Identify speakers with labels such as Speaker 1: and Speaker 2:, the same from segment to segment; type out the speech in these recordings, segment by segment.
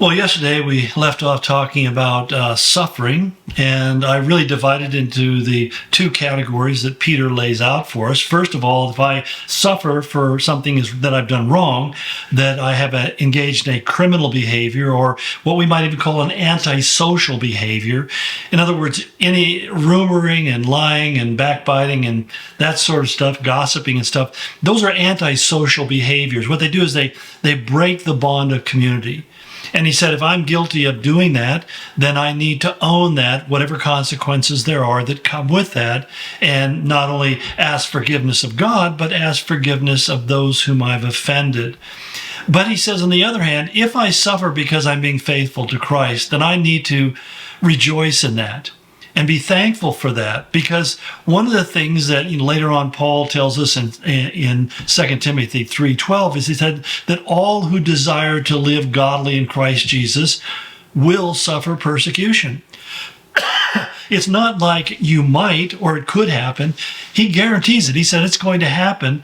Speaker 1: Well, yesterday we left off talking about suffering, and I really divided into the two categories that Peter lays out for us. First of all, if I suffer for something that I've done wrong, that I have engaged in a criminal behavior, or what we might even call an antisocial behavior. In other words, any rumoring and lying and backbiting and that sort of stuff, gossiping and stuff, those are antisocial behaviors. What they do is they break the bond of community. And he said, if I'm guilty of doing that, then I need to own that, whatever consequences there are that come with that, and not only ask forgiveness of God, but ask forgiveness of those whom I've offended. But he says, on the other hand, if I suffer because I'm being faithful to Christ, then I need to rejoice in that and be thankful for that, because one of the things that later on Paul tells us in 2 Timothy 3:12 is he said that all who desire to live godly in Christ Jesus will suffer persecution. It's not like you might or it could happen. He guarantees it. He said it's going to happen.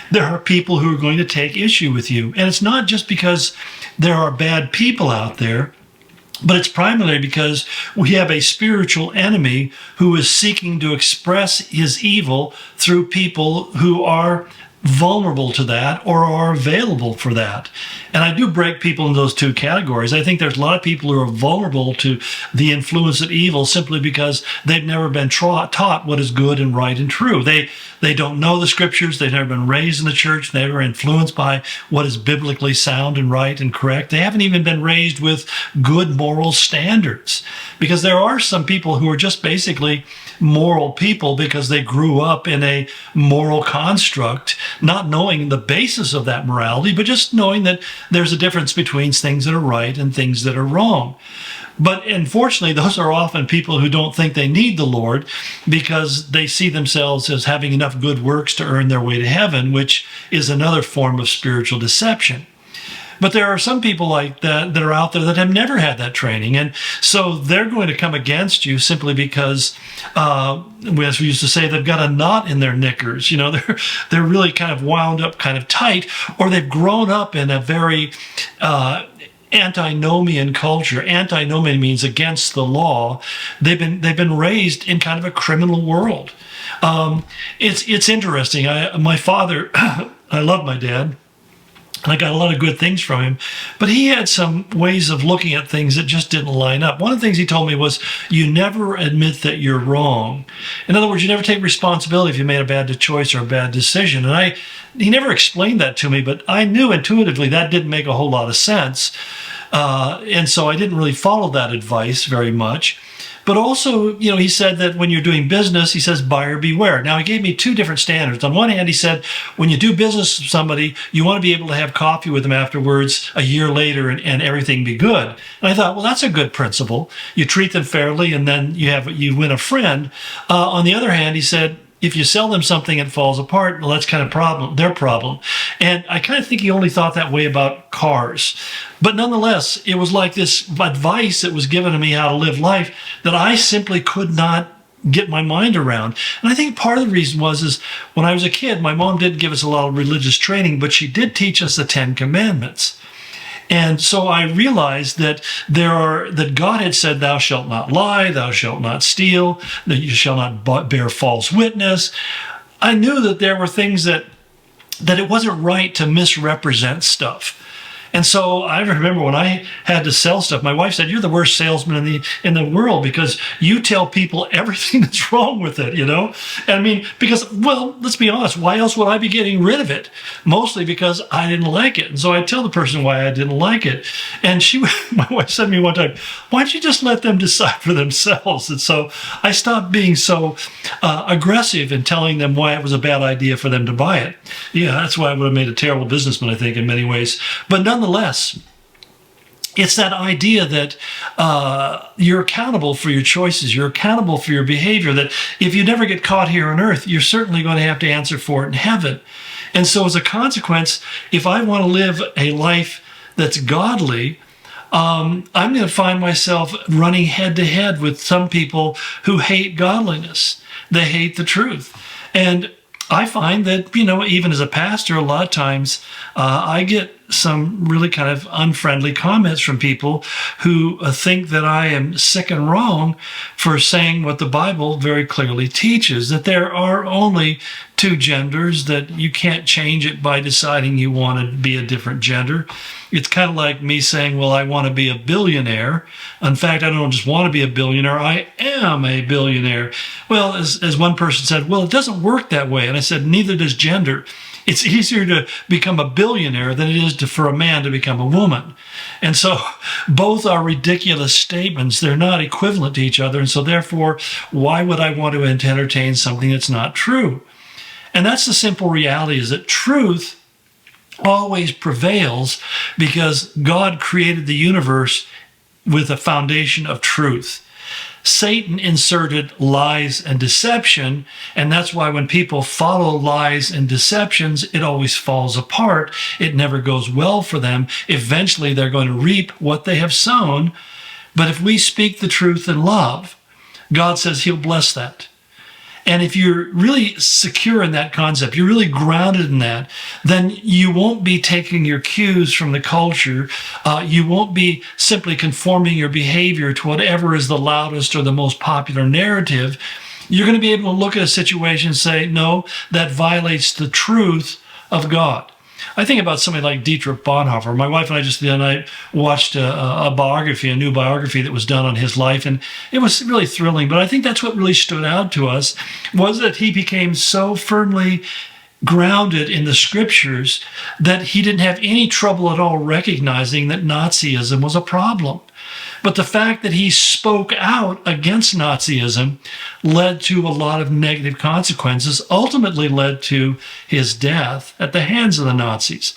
Speaker 1: There are people who are going to take issue with you. And it's not just because there are bad people out there, but it's primarily because we have a spiritual enemy who is seeking to express his evil through people who are vulnerable to that or are available for that. And I do break people in those two categories. I think there's a lot of people who are vulnerable to the influence of evil simply because they've never been taught what is good and right and true. They don't know the scriptures. They've never been raised in the church. They were influenced by what is biblically sound and right and correct. They haven't even been raised with good moral standards, because there are some people who are just basically moral people because they grew up in a moral construct, not knowing the basis of that morality, but just knowing that there's a difference between things that are right and things that are wrong. But unfortunately, those are often people who don't think they need the Lord because they see themselves as having enough good works to earn their way to heaven, which is another form of spiritual deception. But there are some people like that are out there that have never had that training. And so they're going to come against you simply because, as we used to say, they've got a knot in their knickers. They're really kind of wound up kind of tight, or they've grown up in a very antinomian culture. Antinomian means against the law. They've been raised in kind of a criminal world. It's interesting. My father, I love my dad, and I got a lot of good things from him, but he had some ways of looking at things that just didn't line up. One of the things he told me was, you never admit that you're wrong. In other words, you never take responsibility if you made a bad choice or a bad decision. And he never explained that to me, but I knew intuitively that didn't make a whole lot of sense. And so I didn't really follow that advice very much. But also, he said that when you're doing business, he says, buyer beware. Now, he gave me two different standards. On one hand, he said, when you do business with somebody, you want to be able to have coffee with them afterwards a year later and everything be good. And I thought, well, that's a good principle. You treat them fairly, and then you win a friend. On the other hand, he said, if you sell them something and it falls apart, well, that's kind of their problem. And I kind of think he only thought that way about cars. But nonetheless, it was like this advice that was given to me how to live life that I simply could not get my mind around. And I think part of the reason is when I was a kid, my mom didn't give us a lot of religious training, but she did teach us the 10 Commandments. And so I realized that that God had said, thou shalt not lie, thou shalt not steal, that you shall not bear false witness. I knew that there were things that it wasn't right to misrepresent stuff. And so I remember when I had to sell stuff, my wife said, you're the worst salesman in the world because you tell people everything that's wrong with it, And I mean, because, well, let's be honest, why else would I be getting rid of it? Mostly because I didn't like it. And so I tell the person why I didn't like it. And my wife said to me one time, why don't you just let them decide for themselves? And so I stopped being so aggressive in telling them why it was a bad idea for them to buy it. Yeah, that's why I would have made a terrible businessman, I think, in many ways. But nonetheless, it's that idea that you're accountable for your choices. You're accountable for your behavior, that if you never get caught here on earth, you're certainly going to have to answer for it in heaven. And so as a consequence, if I want to live a life that's godly, I'm going to find myself running head to head with some people who hate godliness. They hate the truth. And I find that, even as a pastor, a lot of times I get some really kind of unfriendly comments from people who think that I am sick and wrong for saying what the Bible very clearly teaches, that there are only two genders, that you can't change it by deciding you want to be a different gender. It's kind of like me saying, well, I want to be a billionaire. In fact, I don't just want to be a billionaire, I am a billionaire. Well, as one person said, well, it doesn't work that way. And I said, neither does gender. It's easier to become a billionaire than it is for a man to become a woman. And so both are ridiculous statements. They're not equivalent to each other. And so therefore, why would I want to entertain something that's not true? And that's the simple reality, is that truth always prevails because God created the universe with a foundation of truth. Satan inserted lies and deception, and that's why when people follow lies and deceptions, it always falls apart. It never goes well for them. Eventually, they're going to reap what they have sown. But if we speak the truth in love, God says he'll bless that. And if you're really secure in that concept, you're really grounded in that, then you won't be taking your cues from the culture. You won't be simply conforming your behavior to whatever is the loudest or the most popular narrative. You're going to be able to look at a situation and say, no, that violates the truth of God. I think about somebody like Dietrich Bonhoeffer. My wife and I just the other night watched a biography, a new biography that was done on his life, and it was really thrilling. But I think that's what really stood out to us, was that he became so firmly grounded in the scriptures that he didn't have any trouble at all recognizing that Nazism was a problem. But the fact that he spoke out against Nazism led to a lot of negative consequences, ultimately led to his death at the hands of the Nazis.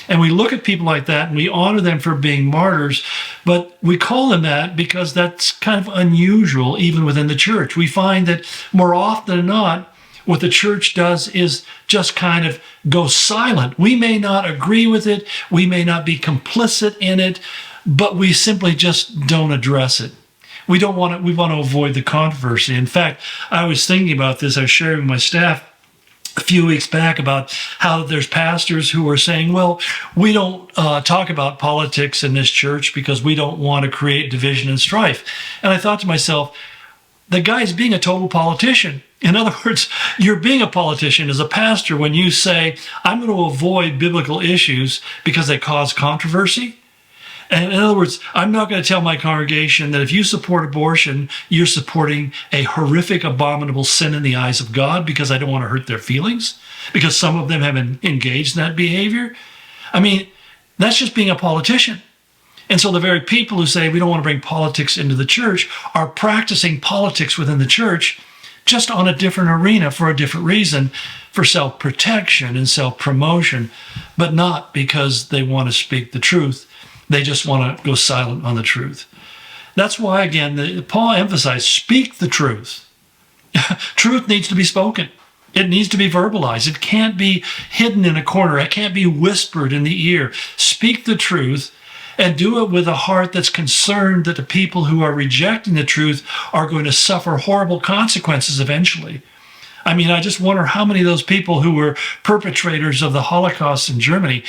Speaker 1: And we look at people like that and we honor them for being martyrs, but we call them that because that's kind of unusual even within the church. We find that more often than not, what the church does is just kind of go silent. We may not agree with it, we may not be complicit in it, but we simply just don't address it. We want to avoid the controversy. In fact, I was thinking about this. I was sharing with my staff a few weeks back about how there's pastors who are saying, well, we don't talk about politics in this church because we don't want to create division and strife. And I thought to myself, the guy's being a total politician. In other words, you're being a politician as a pastor when you say, I'm going to avoid biblical issues because they cause controversy. And in other words, I'm not going to tell my congregation that if you support abortion, you're supporting a horrific, abominable sin in the eyes of God because I don't want to hurt their feelings, because some of them have engaged in that behavior. I mean, that's just being a politician. And so the very people who say we don't want to bring politics into the church are practicing politics within the church, just on a different arena for a different reason, for self-protection and self-promotion, but not because they want to speak the truth. They just want to go silent on the truth. That's why, again, Paul emphasized, speak the truth. Truth needs to be spoken. It needs to be verbalized. It can't be hidden in a corner. It can't be whispered in the ear. Speak the truth and do it with a heart that's concerned that the people who are rejecting the truth are going to suffer horrible consequences eventually. I mean, I just wonder how many of those people who were perpetrators of the Holocaust in Germany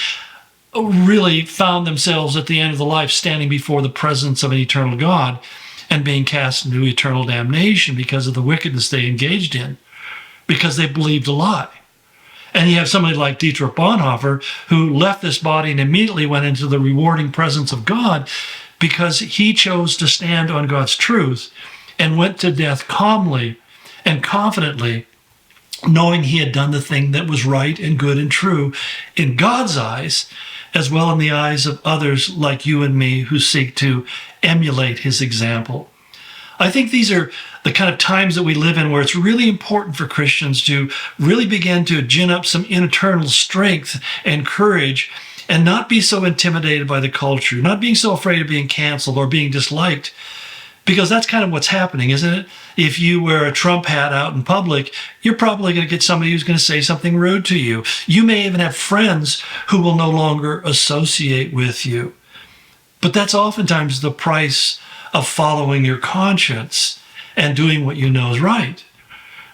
Speaker 1: really found themselves at the end of the life standing before the presence of an eternal God and being cast into eternal damnation because of the wickedness they engaged in, because they believed a lie. And you have somebody like Dietrich Bonhoeffer who left this body and immediately went into the rewarding presence of God because he chose to stand on God's truth and went to death calmly and confidently, knowing he had done the thing that was right and good and true in God's eyes, as well in the eyes of others like you and me who seek to emulate his example. I think these are the kind of times that we live in where it's really important for Christians to really begin to gin up some internal strength and courage and not be so intimidated by the culture, not being so afraid of being canceled or being disliked, because that's kind of what's happening, isn't it? If you wear a Trump hat out in public, you're probably going to get somebody who's going to say something rude to you. You may even have friends who will no longer associate with you. But that's oftentimes the price of following your conscience and doing what you know is right.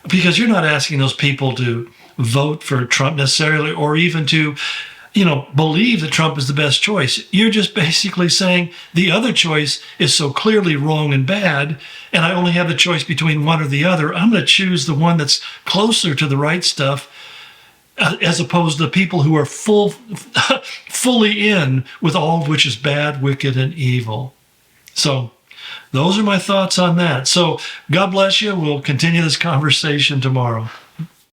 Speaker 1: Because you're not asking those people to vote for Trump necessarily, or even to believe that Trump is the best choice. You're just basically saying the other choice is so clearly wrong and bad, and I only have the choice between one or the other. I'm going to choose the one that's closer to the right stuff, as opposed to people who are fully in with all of which is bad, wicked, and evil. So those are my thoughts on that. So God bless you. We'll continue this conversation tomorrow.